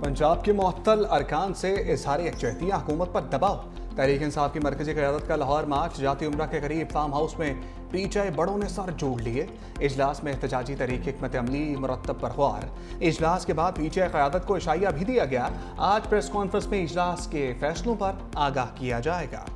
पंजाब के मुअत्तल अरकान से इजहार यकजहती हुकूमत पर दबाव। तहरीक इंसाफ की मरकजी क़यादत का लाहौर मार्च जाती उम्रा के करीब फार्म हाउस में पीटीआई बड़ों ने सर जोड़ लिए। इजलास में एहतजाजी तहरीक हिकमत अमली मुरतब पर ख्वार। इजलास के बाद पीटीआई क़यादत को इशाइया भी दिया गया। आज प्रेस कॉन्फ्रेंस में इजलास के फैसलों पर आगाह किया जाएगा।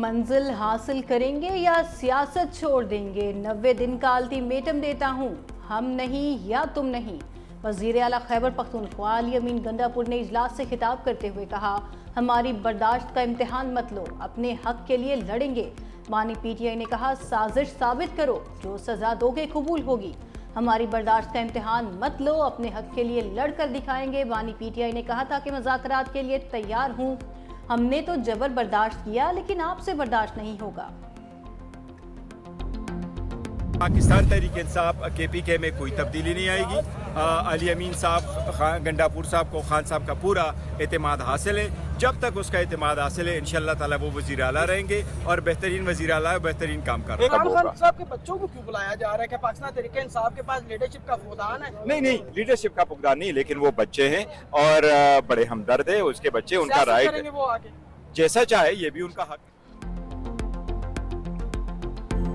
मंजिल हासिल करेंगे या सियासत छोड़ देंगे? 90 दिन का अल्टीमेटम देता हूँ, हम नहीं या तुम नहीं। वज़ीर आला खैबर पख्तूनख्वा अली अमीन गंडापुर ने इजलास से खिताब करते हुए कहा, हमारी बर्दाश्त का इम्तिहान मत लो, अपने हक के लिए लड़ेंगे। बानी पीटीआई ने कहा, साजिश साबित करो, जो सजा दोगे कबूल होगी। हमारी बर्दाश्त का इम्तिहान मत लो, अपने हक के लिए लड़ कर दिखाएंगे। बानी पीटीआई ने कहा था कि मुज़ाकरात के लिए तैयार हूँ, हमने तो जबर बर्दाश्त किया, लेकिन आपसे बर्दाश्त नहीं होगा। पाकिस्तान तहरीक इंसाफ केपीके में कोई तब्दीली नहीं आएगी। अली अमीन साहब, गंडापुर साहब को, खान साहब का पूरा एतमाद हासिल है। जब तक उसका एतमाद हासिल है, इंशाअल्लाह ताला वो वज़ीर आला रहेंगे और बेहतरीन वज़ीर आला बेहतरीन काम कर रहे हैं। इमरान खान साहब के बच्चों को क्यों बुलाया जा रहा है? क्या पाकिस्तान तहरीक इंसाफ के पास लीडरशिप का फुकदान है? नहीं, लीडरशिप का फुकदान नहीं, लेकिन वो बच्चे हैं और बड़े हमदर्द है। उसके बच्चे, उनका राइट, वो आगे जैसा चाहे, ये भी उनका हक है।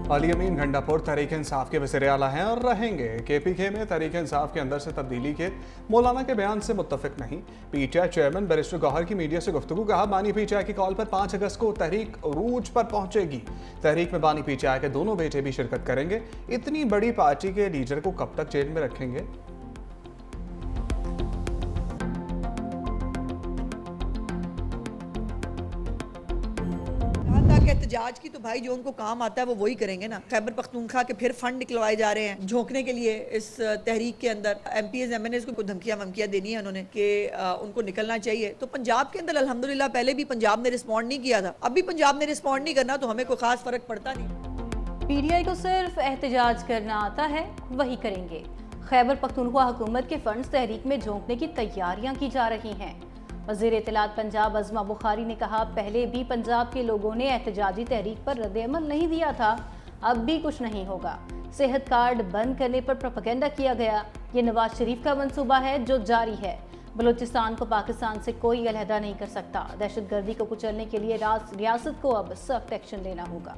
अली अमीन गंडापुर तहरीक इंसाफ के वज़ीर आला हैं और रहेंगे। केपीके में तहरीक इंसाफ के अंदर से तब्दीली के मौलाना के बयान से मुत्तफिक नहीं। पीटीआई चेयरमैन बैरिस्टर गौहर की मीडिया से गुफ्तगू। कहा, बानी पीटीआई की कॉल पर 5 अगस्त को तहरीक उरूज पर पहुंचेगी। तहरीक में बानी पीटीआई के दोनों बेटे भी शिरकत करेंगे। इतनी बड़ी पार्टी के लीडर को कब तक जेल में रखेंगे? एहतजाज की तो भाई जो उनको काम आता है वो वही करेंगे ना। खैबर पख्तूनख्वा के फिर फंड निकलवाए जा रहे हैं झोंकने के लिए इस तहरीक के अंदर। एमपीएस एमएनएस को धमकियां वमकियां देनी है उन्होंने कि उनको निकलना चाहिए। तो पंजाब के अंदर अल्हम्दुलिल्लाह पहले भी पंजाब ने रिस्पॉन्ड नहीं किया था, अब भी पंजाब ने रिस्पॉन्ड नहीं करना, तो हमें कोई खास फर्क पड़ता नहीं। पीटीआई को सिर्फ एहतजाज करना आता है, वही करेंगे। खैबर पख्तूनख्वा हुकूमत के फंड्स तहरीक में झोंकने की तैयारियां की जा रही हैं। वज़ीर इत्तलात पंजाब अज़मा बुखारी ने कहा, पहले भी पंजाब के लोगों ने एहतजाजी तहरीक पर रद्द-ए-अमल नहीं दिया था, अब भी कुछ नहीं होगा। सेहत कार्ड बंद करने पर प्रोपेगेंडा किया गया, ये नवाज शरीफ का मंसूबा है जो जारी है। बलूचिस्तान को पाकिस्तान से कोई अलहदा नहीं कर सकता। दहशतगर्दी को कुचलने के लिए रियासत को अब सख्त एक्शन लेना होगा।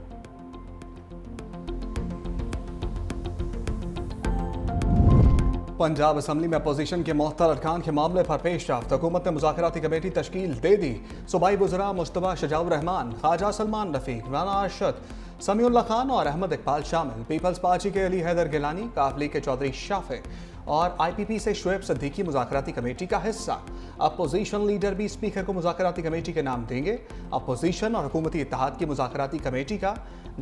पंजाब असम्बली में अपोजिशन के मुअत्तल अरकान के मामले पर पेशरफ्त। हुकूमत ने मुज़ाकराती कमेटी तश्कील दे दी। सूबाई वज़रा मुश्तबा शजाउर रहमान, ख्वाजा सलमान रफ़ीक, राना अरशद, समीउल्लाह खान और अहमद इकबाल शामिल। पीपल्स पार्टी के अली हैदर गिलानी, काफ लीग के चौधरी शाफे और IPP से शुएब सिद्दीकी मुज़ाकराती कमेटी का हिस्सा। अपोजिशन लीडर भी स्पीकर को मुज़ाकराती कमेटी के नाम देंगे। अपोजिशन और हुकूमती इत्तेहाद की मुज़ाकराती कमेटी का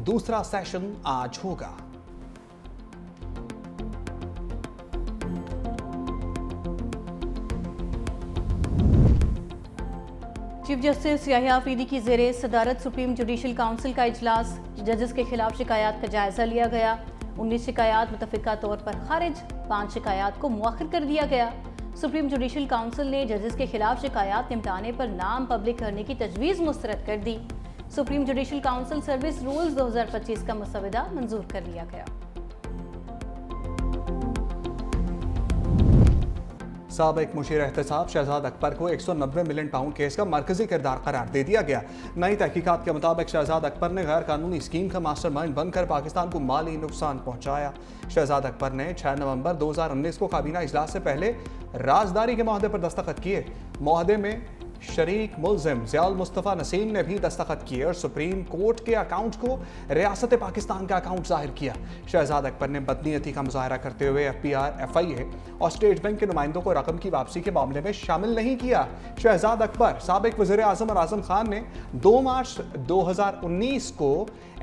दूसरा सेशन आज होगा। चीफ जस्टिस याहिया आफरीदी की ज़ेरे सदारत सुप्रीम जुडिशल काउंसिल का इजलास। जजेस के खिलाफ शिकायत का जायजा लिया गया। 19 शिकायत मुतफ़िका तौर पर खारिज, 5 शिकायत को मुअख्खर कर दिया गया। सुप्रीम जुडिशल काउंसिल ने जजेस के खिलाफ शिकायत निपटाने पर नाम पब्लिक करने की तजवीज़ मुस्तरद कर दी। Supreme judicial council service rules 2025 का मसवदा मंजूर कर लिया गया। साबिक मुशीर एहतसाब शहजाद अकबर को 190 मिलियन पाउंड केस का मरकजी किरदार करार दे दिया गया। नई तहकीकात के मुताबिक शहजाद अकबर ने गैर कानूनी स्कीम का मास्टरमाइंड बनकर पाकिस्तान को माली नुकसान पहुंचाया। शहजाद अकबर ने 6 नवंबर 2019 को काबीना इजलास से पहले राजदारी के माहदे पर दस्तखत किए। माहदे में शरीक मुल्जिम ज़ियाउल मुस्तफ़ा नसीम ने भी दस्तखत किए और सुप्रीम कोर्ट के अकाउंट को रियासत पाकिस्तान का अकाउंट जाहिर किया। शहजाद अकबर ने बदनीयती का मुजाहरा करते हुए FPR, FIA और स्टेट बैंक के नुमाइंदों को रकम की वापसी के मामले में शामिल नहीं किया। शहजाद अकबर, साबिक वज़ीर आज़म और आज़म खान ने 2 मार्च 2019 को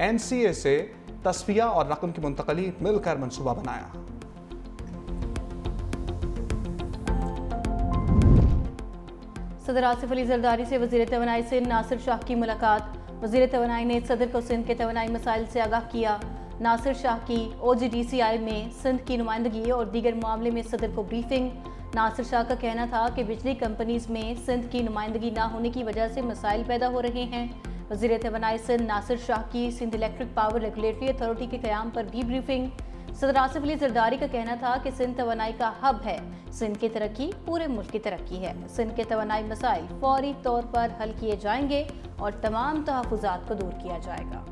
NCA से तस्फिया और रकम की मुंतकली मिलकर मनसूबा बनाया। सदर आसिफ अली जरदारी से वज़ीर तवानाई सिंध नासिर शाह की मुलाकात। वज़ीर तवानाई ने सदर को सिंध के तवानाई मसाइल से आगाह किया। नासिर शाह की OGDCI में सिंध की नुमाइंदगी और दीगर मामले में सदर को ब्रीफिंग। नासिर शाह का कहना था कि बिजली कंपनीज में सिंध की नुमाइंदगी ना होने की वजह से मसाइल पैदा हो रहे हैं। वज़ीर तवानाई सिंध नासिर शाह की Sindh electric power regulatory authority के क़याम पर भी ब्रीफिंग। सदर आसिफ अली जरदारी का कहना था कि सिंध तवानाई का हब है। सिंध की तरक्की पूरे मुल्क की तरक्की है। सिंध के तवानाई मसाइल फौरी तौर पर हल किए जाएंगे और तमाम तहफ़्फ़ुज़ात को दूर किया जाएगा।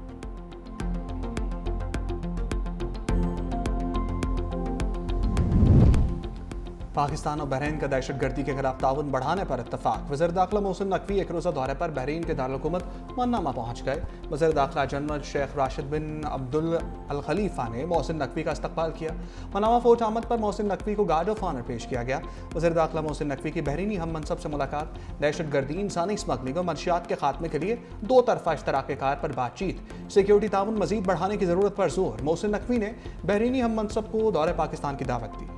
पाकिस्तान और बहरीन का दहशतगर्दी के खिलाफ ताउन बढ़ाने पर इत्तफाक। वज़ीर दाखिला मोहसिन नकवी एक रोज़ा दौरे पर बहरीन के दारुल-हुकूमत मन्नामा पहुँच गए। वज़ीर दाखिला जनरल शेख राशिद बिन अब्दुल अल खलीफा ने मोहसिन नकवी का इस्तकबाल किया। मन्नामा फोर्ट आमद पर मोहसिन नकवी को गार्ड ऑफ ऑनर पेश किया गया। वज़ीर दाखिला मोहसिन नकवी की बहरीनी हम मनसब से मुलाकात। दहशतगर्दी, इंसानी स्मगलिंग और मनशियात के खात्मे के लिए दो तरफा इश्तराक कार पर बातचीत। सिक्योरिटी ताउन मजीद बढ़ाने की ज़रूरत पर जोर। मोहसिन नकवी ने बहरीनी हम मनसब को दौरे पाकिस्तान की दावत दी।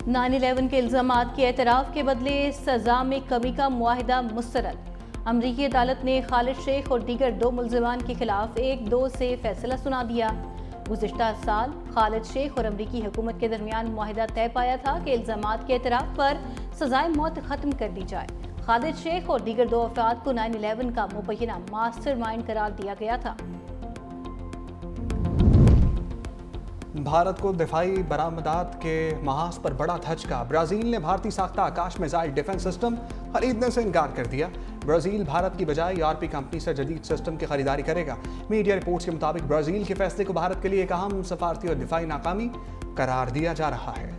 9/11 के इल्ज़ामात के एतराफ़ के बदले सज़ा में कमी का मुआहिदा मुस्तरद। अमरीकी अदालत ने खालिद शेख और दीगर 2 मुल्ज़िमान के खिलाफ 1-2 से फैसला सुना दिया। गुज़िश्ता साल खालिद शेख और अमरीकी हुकूमत के दरमियान मुआहिदा तय पाया था कि इल्ज़ामात के एतराफ़ पर सज़ाए मौत ख़त्म कर दी जाए। खालिद शेख और दीगर 2 अफराद को 9/11 का मुबैना मास्टरमाइंड करार दिया गया था। भारत को दिफाई बरामदात के महाज पर बड़ा धचका। ब्राज़ील ने भारतीय साख्ता आकाश मिसाइल डिफेंस सिस्टम खरीदने से इनकार कर दिया। ब्राज़ील भारत की बजाय यूरोपीय कंपनी से जदीद सिस्टम की खरीदारी करेगा। मीडिया रिपोर्ट्स के मुताबिक ब्राज़ील के फैसले को भारत के लिए एक अहम सफारती और दिफाई नाकामी करार दिया जा रहा है।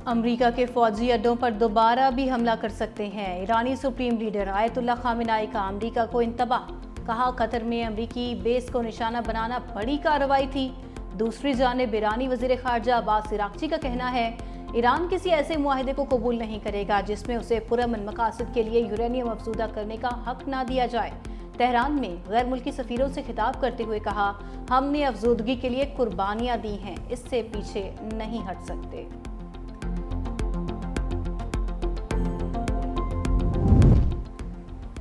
अमरीका के फौजी अड्डों पर दोबारा भी हमला कर सकते हैं। ईरानी सुप्रीम लीडर आयतुल्ला खामेनेई का अमरीका को इंतबाह। कहा, कतर में अमरीकी बेस को निशाना बनाना बड़ी कार्रवाई थी। दूसरी जानिब ईरानी वज़ीर ख़ारजा अब्बास इराक़ची का कहना है, ईरान किसी ऐसे मुआहिदे को कबूल नहीं करेगा जिसमें उसे पुरअमन मकासद के लिए यूरेनियम अफज़ूदा करने का हक ना दिया जाए। तेहरान में गैर मुल्की सफ़ीरों से खिताब करते हुए कहा, हमने अफजूदगी के लिए कुर्बानियाँ दी हैं, इससे पीछे नहीं हट सकते।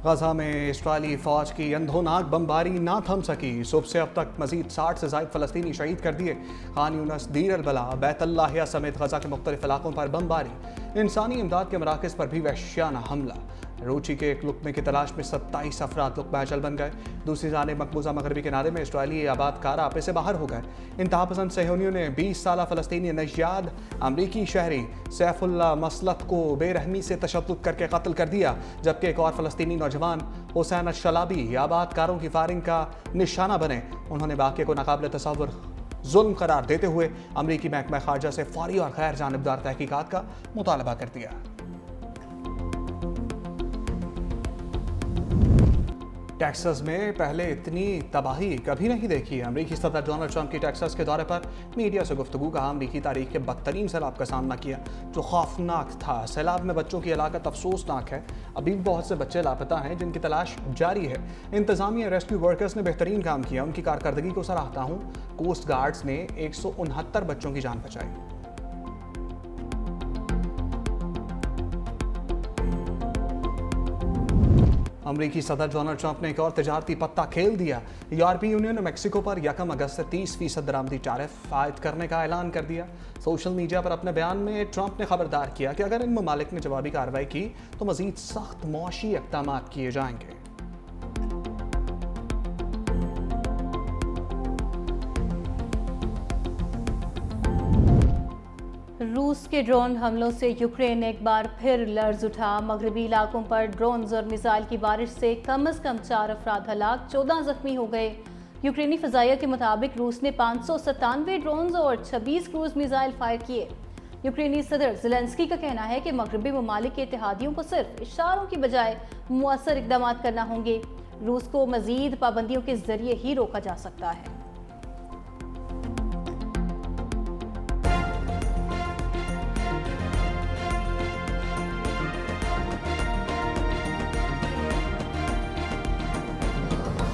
गजा में इस्राएली फौज की अंधोनाक बमबारी ना थम सकी। सुबह से अब तक मजीद 60 से ज़ायद फ़लस्तीनी शहीद कर दिए। खान यूनस, दीर अल बला, बैतुल्लाहिया समेत गजा के मुख्तलिफ इलाकों पर बमबारी। इंसानी इमदाद के मराकज़ पर भी वहशियाना हमला। रोची के एक लुकमे की तलाश में 27 अफराद लुकमा अजल बन गए। दूसरी जानिब मकबूजा मगरबी किनारे में इस्राएली आबादकार आपे से बाहर हो गए। इंतहापसंद सहयोनियों ने 20 साला फ़लस्तीनी नज़्याद अमरीकी शहरी सैफुल्ला मसलत को बेरहमी से तशद्दुद करके कत्ल कर दिया, जबकि एक और फ़लस्तीनी नौजवान हुसैन अश-शलाबी आबादकारों की फायरिंग का निशाना बने। उन्होंने वाक़े को नाकाबिल तसव्वुर जुल्म करार देते हुए अमरीकी महकमा ख़ारजा से फौरी और गैर जानिबदार तहकीकात का मुतालबा कर दिया। टेक्सास में पहले इतनी तबाही कभी नहीं देखी। अमरीकी सदर डोनाल्ड ट्रंप की टेक्सास के दौरे पर मीडिया से गुफ्तगू। कहा, अमरीकी तारीख के बदतरीन सैलाब का सामना किया जो खौफनाक था। सैलाब में बच्चों की हलाकत अफसोसनाक है। अभी भी बहुत से बच्चे लापता हैं जिनकी तलाश जारी है। इंतजामिया रेस्क्यू वर्कर्स ने बेहतरीन काम किया। उनकी कारकर्दगी को सराहता हूँ। कोस्ट गार्ड्स ने 169 बच्चों की जान बचाई। अमरीकी सदर डोनाल्ड ट्रंप ने एक और तजारती पत्ता खेल दिया। यूरोपीय यूनियन ने मेक्सिको पर 1 अगस्त से 30% दरामदी टैरिफ आयद करने का ऐलान कर दिया। सोशल मीडिया पर अपने बयान में ट्रंप ने खबरदार किया कि अगर इन ममालिक ने जवाबी कार्रवाई की तो मजीद सख्त मौशी इक़दाम किए जाएंगे। रूस के ड्रोन हमलों से यूक्रेन एक बार फिर लर्ज उठा। मगरबी इलाकों पर ड्रोन्स और मिसाइल की बारिश से कम 4 अफराद हलाक, 14 जख्मी हो गए। यूक्रेनी फ़ज़ाइया के मुताबिक रूस ने 597 ड्रोन्स और 26 क्रूज मिसाइल फायर किए। यूक्रेनी सदर ज़ेलेंस्की का कहना है कि मगरबी ममालिक के इत्तेहादियों को सिर्फ इशारों की बजाय मुअस्सर इक़दाम करना होंगे। रूस को मज़ीद पाबंदियों के ज़रिए ही रोका जा सकता है।